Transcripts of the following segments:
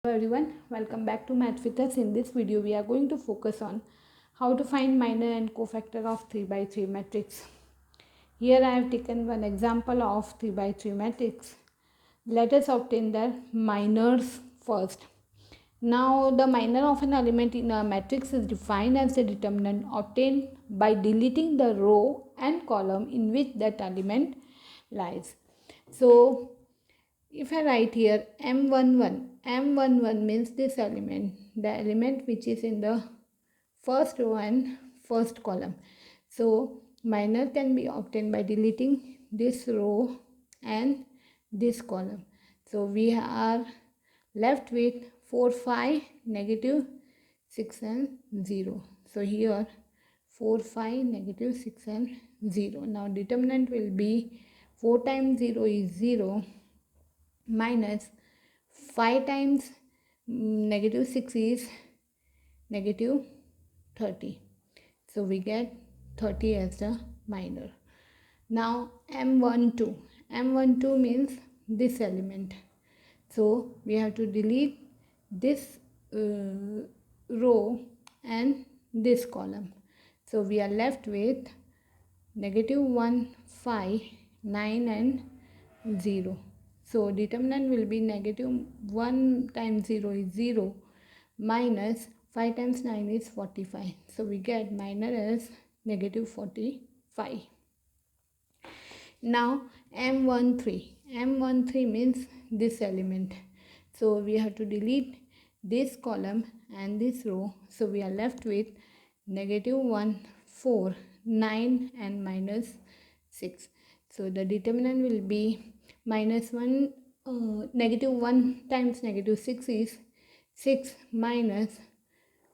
Hello everyone, welcome back to Math with us. In this video, we are going to focus on how to find minor and cofactor of 3 by 3 matrix. Here I have taken one example of 3 by 3 matrix. Let us obtain the minors first. Now, the minor of an element in a matrix is defined as the determinant obtained by deleting the row and column in which that element lies. So, if I write here M11 means this element, the element which is in the first row and first column. So minor can be obtained by deleting this row and this column. So we are left with 4, 5, negative 6 and 0. So here 4, 5, negative 6 and 0. Now determinant will be 4 times 0 is 0 minus 5 times negative 6 is negative 30. So we get 30 as the minor. Now M12 means this element. So we have to delete this row and this column. So we are left with negative 1, 5, 9 and 0. So determinant will be negative 1 times 0 is 0 minus 5 times 9 is 45. So we get minor as negative 45. Now M13 means this element. So we have to delete this column and this row. So we are left with negative 1, 4, 9 and minus 6. So the determinant will be minus 1, negative 1 times negative 6 is 6 minus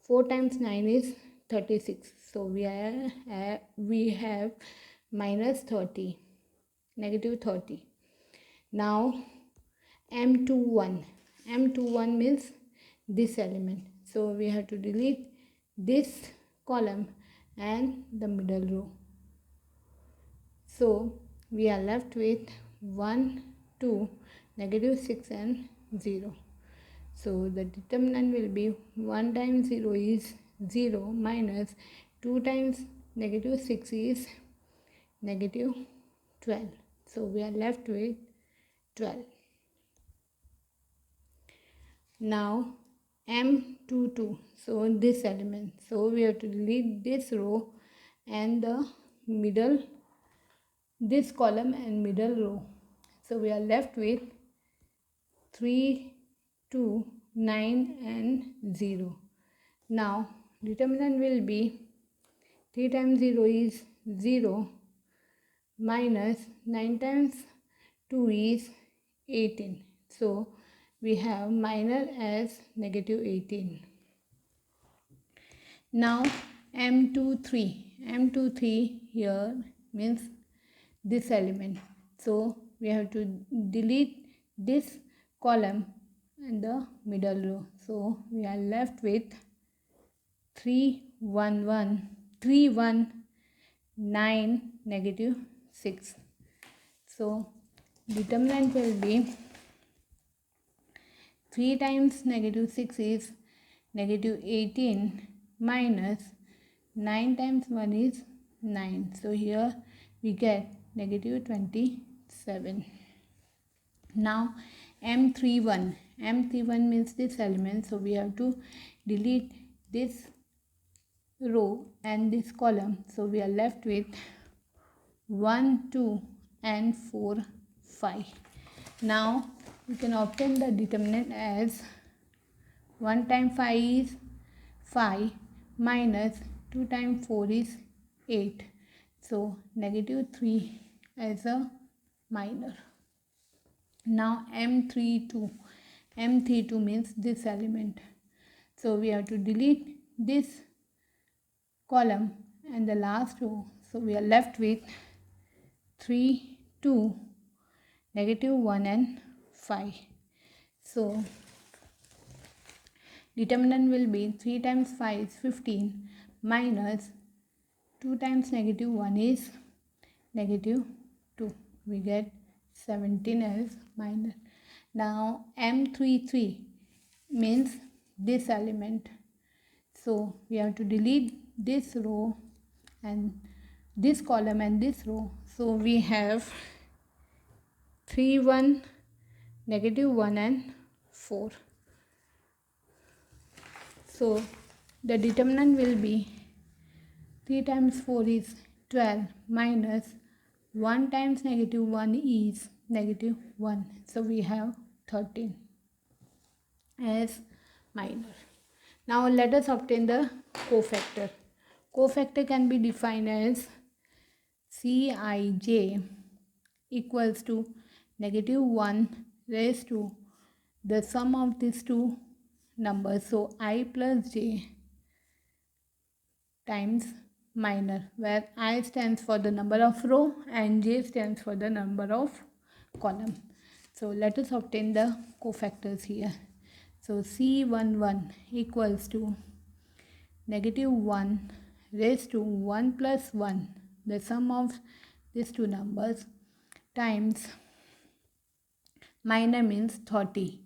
4 times 9 is 36. So we have minus 30, negative 30. Now M21 means this element. So we have to delete this column and the middle row. So we are left with 1, 2, negative 6 and 0. So the determinant will be 1 times 0 is 0 minus 2 times negative 6 is negative 12. So we are left with 12. Now M22. So this element. So we have to delete this row and the middle, this column and middle row. So we are left with 3, 2, 9 and 0. Now determinant will be 3 times 0 is 0 minus 9 times 2 is 18. So we have minor as negative 18. Now M23 here means this element. So we have to delete this column and the middle row. So we are left with 319 negative 6. So determinant will be 3 times negative 6 is negative 18 minus 9 times 1 is 9. So here we get negative 27. Now M31 means this element. So we have to delete this row and this column. So we are left with 1, 2 and 4, 5. Now we can obtain the determinant as 1 times 5 is 5 minus 2 times 4 is 8. So negative 3 as a minor. Now M32 means this element. So we have to delete this column and the last row. So we are left with 3, 2, negative 1 and 5. So determinant will be 3 times 5 is 15 minus 2 times negative 1 is negative 2. We get 17 as minor. Now M33 means this element. So we have to delete this row and this column and this row. So we have 3, 1, -1 and 4. So the determinant will be 3 times 4 is 12 minus 1 times -1 is -1. So we have 13 as minor. Now let us obtain the cofactor. Cofactor can be defined as Cij equals to -1 raised to the sum of these two numbers. So I plus j times minor, where I stands for the number of row and j stands for the number of column. So let us obtain the cofactors here. So C11 equals to -1 raised to 1 plus 1, the sum of these two numbers, times minor means 30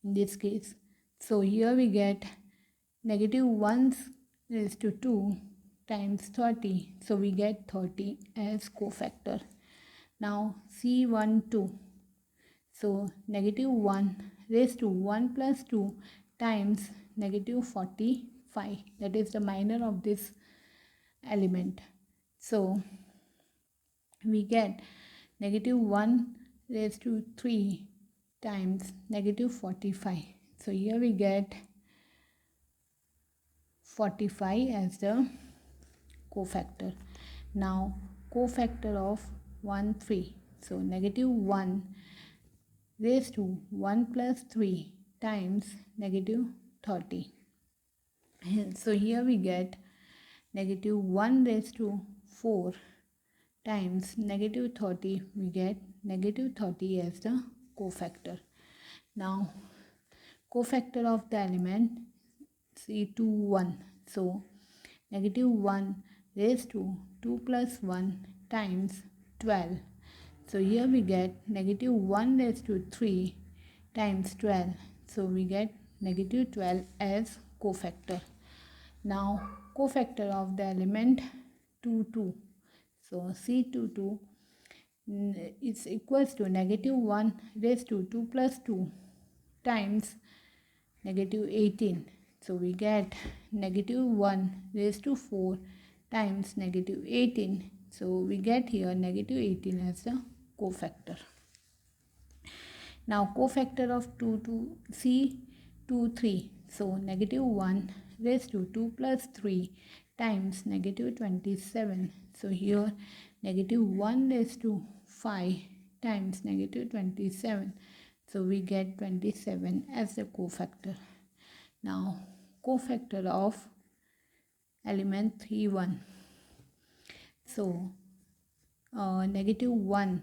in this case. So here we get -1 raised to 2 times 30. So we get 30 as cofactor. Now C12. So -1 raised to 1 plus 2 times -45. That is the minor of this element. So we get -1 raised to 3 times -45. So here we get 45 as the cofactor. Now cofactor of 1, 3. So -1 raised to 1 plus 3 times -30. So here we get -1 raised to 4 times -30. We get -30 as the cofactor. Now cofactor of the element C21. So -1 raised to 2 plus 1 times 12. So here we get -1 raised to 3 times 12. So we get -12 as cofactor. Now cofactor of the element 2, 2. So C22 is equals to -1 raised to 2 plus 2 times -18. So we get -1 raised to 4 times -18. So we get here -18 as the cofactor. Now cofactor of 2 to C23. So -1 raised to 2 plus 3 times -27. So here -1 raised to 5 times -27. So we get 27 as the cofactor. Now cofactor of element 31. So -1